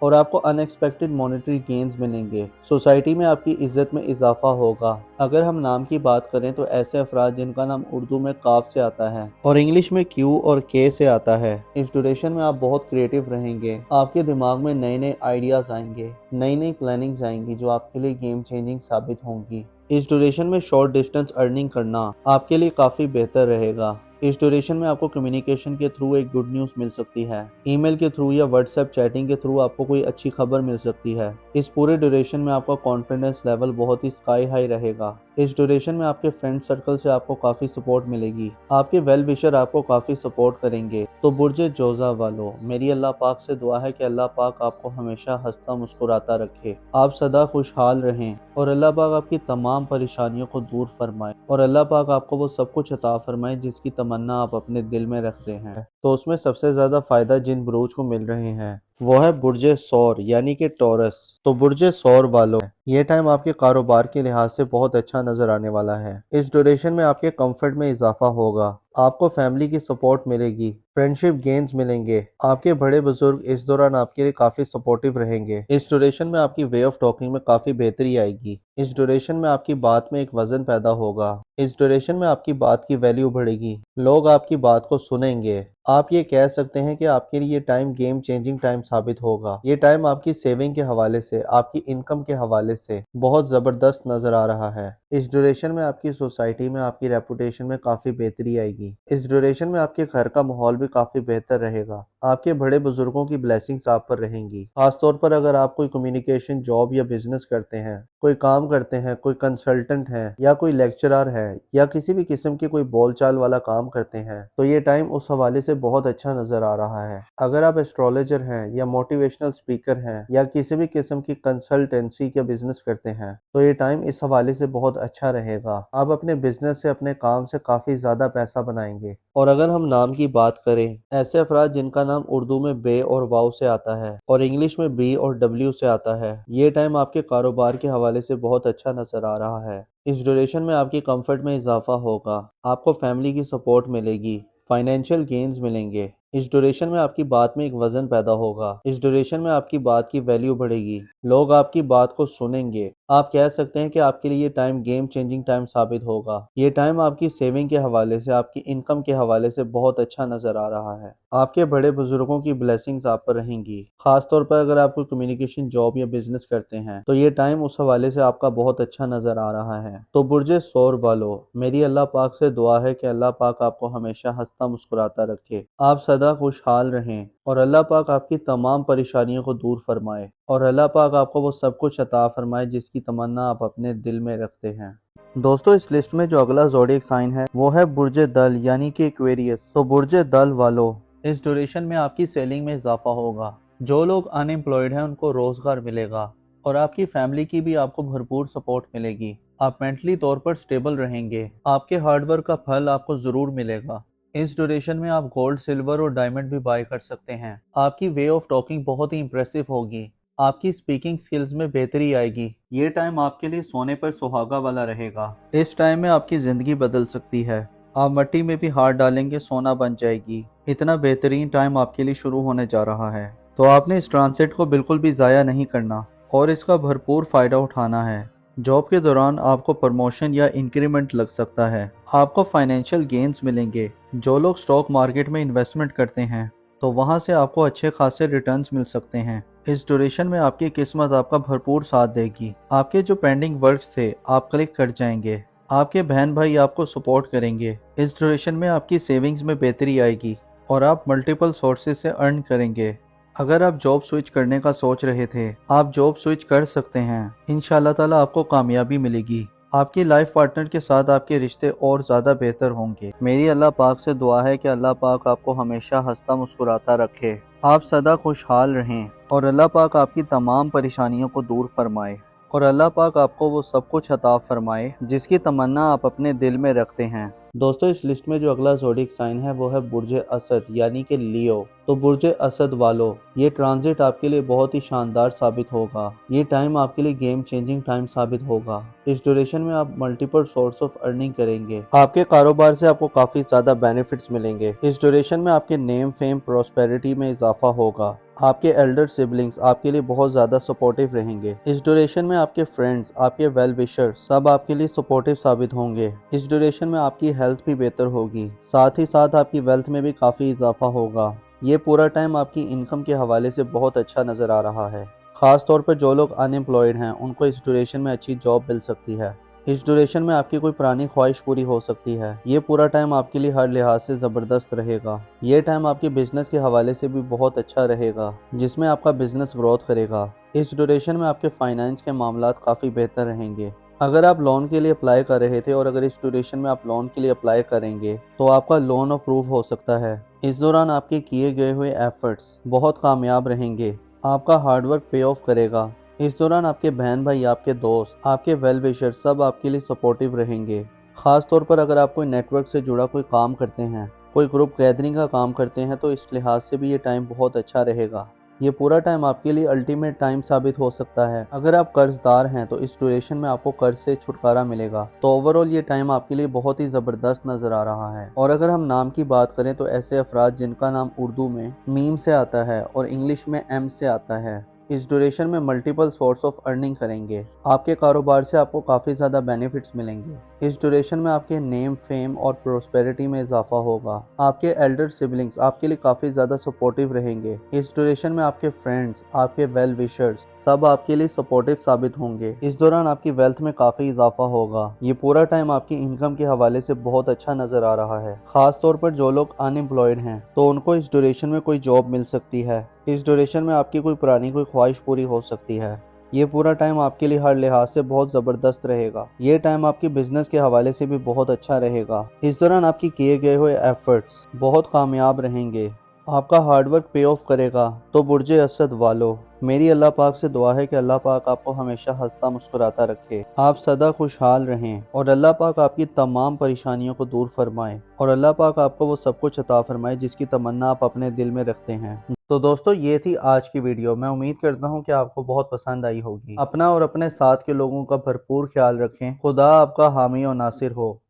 اور آپ کو انیکسپیکٹڈ مانیٹری گینز ملیں گے۔ سوسائٹی میں آپ کی عزت میں اضافہ ہوگا۔ اگر ہم نام کی بات کریں تو ایسے افراد جن کا نام اردو میں قاف سے آتا ہے اور انگلش میں کیو اور کے سے آتا ہے، اس ڈیوریشن میں آپ بہت کریٹو رہیں گے۔ آپ کے دماغ میں نئے نئے آئیڈیاز آئیں گے، نئی پلاننگز آئیں گی جو آپ کے لیے گیم چینجنگ ثابت ہوں گی۔ اس ڈیوریشن میں شارٹ ڈسٹنس ارننگ کرنا آپ کے لیے کافی بہتر رہے گا۔ اس ڈیوریشن میں آپ کو کمیونیکیشن کے تھرو ایک گڈ نیوز مل سکتی ہے، ای میل کے تھرو یا واٹس ایپ چیٹنگ کے تھرو آپ کو کوئی اچھی خبر مل سکتی ہے۔ اس پورے ڈیوریشن میں آپ کا کانفیڈنس لیول بہت ہی سکائی ہائی رہے گا۔ اس ڈیوریشن میں آپ کے فرینڈ سرکل سے آپ کو کافی سپورٹ ملے گی، آپ کے ویل وشر آپ کو کافی سپورٹ کریں گے۔ تو برج جوزا والو، میری اللہ پاک سے دعا ہے کہ اللہ پاک آپ کو ہمیشہ ہنستا مسکراتا رکھے، آپ سدا خوشحال رہیں اور اللہ پاک آپ کی تمام پریشانیوں کو دور فرمائے اور اللہ پاک آپ کو وہ سب کچھ عطا فرمائے جس کی تمنا آپ اپنے دل میں رکھتے ہیں۔ تو اس میں سب سے زیادہ فائدہ جن بروج کو مل رہے ہیں وہ ہے برج ثور یعنی کہ ٹورس۔ تو برج ثور والوں، یہ ٹائم آپ کے کاروبار کے لحاظ سے بہت اچھا نظر آنے والا ہے۔ اس ڈیوریشن میں آپ کے کمفرٹ میں اضافہ ہوگا، آپ کو فیملی کی سپورٹ ملے گی، فرینڈشپ گینز ملیں گے، آپ کے بڑے بزرگ اس دوران آپ کے لیے کافی سپورٹیو رہیں گے۔ اس ڈیوریشن میں آپ کی وے آف ٹاکنگ میں کافی بہتری آئے گی۔ اس ڈیوریشن میں آپ کی بات میں ایک وزن پیدا ہوگا۔ اس ڈیوریشن میں آپ کی بات کی ویلیو بڑھے گی، لوگ آپ کی بات کو سنیں گے۔ آپ یہ کہہ سکتے ہیں کہ آپ کے لیے یہ ٹائم گیم چینجنگ ٹائم ثابت ہوگا۔ یہ ٹائم آپ کی سیونگ کے حوالے سے، آپ کی انکم کے حوالے سے بہت زبردست نظر آ رہا ہے۔ اس ڈیوریشن میں آپ کی سوسائٹی میں آپ کی ریپوٹیشن میں کافی بہتری آئے گی۔ اس ڈیوریشن میں آپ کے گھر کا ماحول بھی کافی بہتر رہے گا، آپ کے بڑے بزرگوں کی بلیسنگز آپ پر رہیں گی۔ خاص طور پر اگر آپ کوئی کمیونیکیشن جاب یا بزنس کرتے ہیں، کوئی کام کرتے ہیں، کوئی کنسلٹنٹ ہے یا کوئی لیکچرر ہے یا کسی بھی قسم کی کوئی بول چال والا کام کرتے ہیں تو یہ ٹائم اس حوالے سے بہت اچھا نظر آ رہا ہے۔ اگر آپ ایسٹرولوجر ہیں یا موٹیویشنل سپیکر ہیں یا کسی بھی قسم کی کنسلٹنسی کا بزنس کرتے ہیں تو یہ ٹائم اس حوالے سے بہت اچھا رہے گا۔ آپ اپنے بزنس سے، اپنے کام سے کافی زیادہ پیسہ بنائیں گے۔ اور اگر ہم نام کی بات کریں، ایسے افراد جن کا نام اردو میں بے اور واو سے آتا ہے اور انگلش میں بی اور ڈبلیو سے آتا ہے، یہ ٹائم آپ کے کاروبار کے حوالے سے بہت اچھا نظر آ رہا ہے۔ اس ڈیوریشن میں آپ کی کمفرٹ میں اضافہ ہوگا، آپ کو فیملی کی سپورٹ ملے گی، فائنینشیل گینز ملیں گے۔ اس ڈیوریشن میں آپ کی بات میں ایک وزن پیدا ہوگا۔ اس ڈیوریشن میں آپ کی بات کی ویلیو بڑھے گی، لوگ آپ کی بات کو سنیں گے۔ آپ کہہ سکتے ہیں کہ آپ کے لیے یہ ٹائم گیم چینجنگ ٹائم ثابت ہوگا۔ یہ ٹائم آپ کی سیونگ کے حوالے سے، آپ کی انکم کے حوالے سے بہت اچھا نظر آ رہا ہے۔ آپ کے بڑے بزرگوں کی بلیسنگز آپ پر رہیں گی۔ خاص طور پر اگر آپ کوئی کمیونیکیشن جاب یا بزنس کرتے ہیں تو یہ ٹائم اس حوالے سے آپ کا بہت اچھا نظر آ رہا ہے۔ تو برج ثور والو، میری اللہ پاک سے دعا ہے کہ اللہ پاک آپ کو ہمیشہ ہنستا مسکراتا رکھے، آپ سدا خوشحال رہیں اور اللہ پاک آپ کی تمام پریشانیوں کو دور فرمائے اور اللہ پاک آپ کو وہ سب کچھ عطا فرمائے جس کی تمنا آپ اپنے دل میں رکھتے ہیں۔ دوستو، اس لسٹ میں جو اگلا زوڈیک سائن ہے وہ ہے برج دل یعنی کہ ایکویریس۔ تو برج دل والو، اس ڈیوریشن میں آپ کی سیلنگ میں اضافہ ہوگا۔ جو لوگ ان ایمپلائڈ ہیں ان کو روزگار ملے گا اور آپ کی فیملی کی بھی آپ کو بھرپور سپورٹ ملے گی۔ آپ مینٹلی طور پر سٹیبل رہیں گے، آپ کے ہارڈ ورک کا پھل آپ کو ضرور ملے گا۔ اس ڈیوریشن میں آپ گولڈ، سلور اور ڈائمنڈ بھی بائی کر سکتے ہیں۔ آپ کی وے آف ٹاکنگ بہت ہی امپریسو ہوگی، آپ کی سپیکنگ سکلز میں بہتری آئے گی۔ یہ ٹائم آپ کے لیے سونے پر سہاگا والا رہے گا۔ اس ٹائم میں آپ کی زندگی بدل سکتی ہے، آپ مٹی میں بھی ہاتھ ڈالیں گے سونا بن جائے گی۔ اتنا بہترین ٹائم آپ کے لیے شروع ہونے جا رہا ہے، تو آپ نے اس ٹرانزٹ کو بالکل بھی ضائع نہیں کرنا اور اس کا بھرپور فائدہ اٹھانا ہے۔ جاب کے دوران آپ کو پروموشن یا انکریمنٹ لگ سکتا ہے، آپ کو فائنینشیل گینز ملیں گے۔ جو لوگ سٹاک مارکیٹ میں انویسٹمنٹ کرتے ہیں تو وہاں سے آپ کو اچھے خاصے ریٹرنز مل سکتے ہیں۔ اس ڈیوریشن میں آپ کی قسمت آپ کا بھرپور ساتھ دے گی، آپ کے جو پینڈنگ ورکس تھے آپ کلک کر جائیں گے، آپ کے بہن بھائی آپ کو سپورٹ کریں گے۔ اس ڈیوریشن میں آپ کی سیونگز میں بہتری آئے گی اور آپ ملٹیپل سورسز سے ارن کریں گے۔ اگر آپ جاب سوئچ کرنے کا سوچ رہے تھے، آپ جاب سوئچ کر سکتے ہیں۔ انشاءاللہ تعالی آپ کو کامیابی ملے گی، آپ کی لائف پارٹنر کے ساتھ آپ کے رشتے اور زیادہ بہتر ہوں گے۔ میری اللہ پاک سے دعا ہے کہ اللہ پاک آپ کو ہمیشہ ہنستا مسکراتا رکھے، آپ سدا خوشحال رہیں اور اللہ پاک آپ کی تمام پریشانیوں کو دور فرمائے اور اللہ پاک آپ کو وہ سب کچھ عطا فرمائے جس کی تمنا آپ اپنے دل میں رکھتے ہیں۔ دوستو، اس لسٹ میں جو اگلا زوڈیک سائن ہے وہ ہے برج اسد یعنی کہ لیو۔ تو برج اسد والو، یہ ٹرانزٹ آپ کے لیے بہت ہی شاندار ثابت ہوگا۔ یہ ٹائم آپ کے لیے گیم چینجنگ ٹائم ثابت ہوگا۔ اس ڈیوریشن میں آپ ملٹیپل سورس آف ارننگ کریں گے، آپ کے کاروبار سے آپ کو کافی زیادہ بینیفٹس ملیں گے۔ اس ڈیوریشن میں آپ کے نیم، فیم، پراسپیرٹی میں اضافہ ہوگا، آپ کے ایلڈر سبلنگز آپ کے لیے بہت زیادہ سپورٹیو رہیں گے۔ اس ڈیوریشن میں آپ کے فرینڈز، آپ کے ویل وشرز سب آپ کے لیے سپورٹیو ثابت ہوں گے۔ اس ڈیوریشن میں آپ کی ہیلتھ بھی بہتر ہوگی، ساتھ ہی ساتھ آپ کی ویلتھ میں بھی کافی اضافہ ہوگا۔ یہ پورا ٹائم آپ کی انکم کے حوالے سے بہت اچھا نظر آ رہا ہے۔ خاص طور پر جو لوگ ان امپلائڈ ہیں ان کو اس ڈیوریشن میں اچھی جاب مل سکتی ہے۔ اس ڈیوریشن میں آپ کی کوئی پرانی خواہش پوری ہو سکتی ہے۔ یہ پورا ٹائم آپ کے لیے ہر لحاظ سے زبردست رہے گا۔ یہ ٹائم آپ کے بزنس کے حوالے سے بھی بہت اچھا رہے گا، جس میں آپ کا بزنس گروتھ کرے گا۔ اس ڈیوریشن میں آپ کے فائنانس کے معاملات کافی بہتر رہیں گے۔ اگر آپ لون کے لیے اپلائی کر رہے تھے اور اگر اس ڈیوریشن میں آپ لون کے لیے اپلائی کریں گے تو آپ کا لون اپروو ہو سکتا ہے۔ اس دوران آپ کے کیے گئے ہوئے ایفرٹس بہت کامیاب رہیں گے۔ آپ کا ہارڈ ورک پے آف کرے گا۔ اس دوران آپ کے بہن بھائی، آپ کے دوست، آپ کے ویل وشر سب آپ کے لیے سپورٹیو رہیں گے۔ خاص طور پر اگر آپ کوئی نیٹ ورک سے جڑا کوئی کام کرتے ہیں، کوئی گروپ گیدرنگ کا کام کرتے ہیں، تو اس لحاظ سے بھی یہ ٹائم بہت اچھا رہے گا۔ یہ پورا ٹائم آپ کے لیے الٹیمیٹ ٹائم ثابت ہو سکتا ہے۔ اگر آپ قرض دار ہیں تو اس ڈیوریشن میں آپ کو قرض سے چھٹکارا ملے گا۔ تو اوورآل یہ ٹائم آپ کے لیے بہت ہی زبردست نظر آ رہا ہے۔ اور اگر ہم نام کی بات کریں تو ایسے افراد جن کا نام اردو میں میم سے آتا ہے اور انگلش میں ایم سے آتا ہے، اس ڈیوریشن میں ملٹیپل سورس آف ارننگ کریں گے۔ آپ کے کاروبار سے آپ کو کافی زیادہ بینیفٹس ملیں گے۔ اس ڈیوریشن میں آپ کے نیم، فیم اور پروسپیرٹی میں اضافہ ہوگا۔ آپ کے ایلڈر سبلنگز آپ کے لیے کافی زیادہ سپورٹیو رہیں گے۔ اس ڈیوریشن میں آپ کے فرینڈز، آپ کے ویل وشرز سب آپ کے لیے سپورٹیو ثابت ہوں گے۔ اس دوران آپ کی ویلتھ میں کافی اضافہ ہوگا۔ یہ پورا ٹائم آپ کی انکم کے حوالے سے بہت اچھا نظر آ رہا ہے۔ خاص طور پر جو لوگ ان امپلائڈ ہیں تو ان کو اس ڈیوریشن میں کوئی جاب مل سکتی ہے۔ اس ڈیوریشن میں آپ کی کوئی پرانی کوئی خواہش پوری ہو سکتی ہے۔ یہ پورا ٹائم آپ کے لیے ہر لحاظ سے بہت زبردست رہے گا۔ یہ ٹائم آپ کے بزنس کے حوالے سے بھی بہت اچھا رہے گا۔ اس دوران آپ کی کیے گئے ہوئے ایفرٹس بہت کامیاب رہیں گے۔ آپ کا ہارڈ ورک پے آف کرے گا۔ تو برج اسد والو، میری اللہ پاک سے دعا ہے کہ اللہ پاک آپ کو ہمیشہ ہنستا مسکراتا رکھے، آپ سدا خوشحال رہیں اور اللہ پاک آپ کی تمام پریشانیوں کو دور فرمائے اور اللہ پاک آپ کو وہ سب کچھ عطا فرمائے جس کی تمنا آپ اپنے دل میں رکھتے ہیں۔ تو دوستو، یہ تھی آج کی ویڈیو۔ میں امید کرتا ہوں کہ آپ کو بہت پسند آئی ہوگی۔ اپنا اور اپنے ساتھ کے لوگوں کا بھرپور خیال رکھیں۔ خدا آپ کا حامی و ناصر ہو۔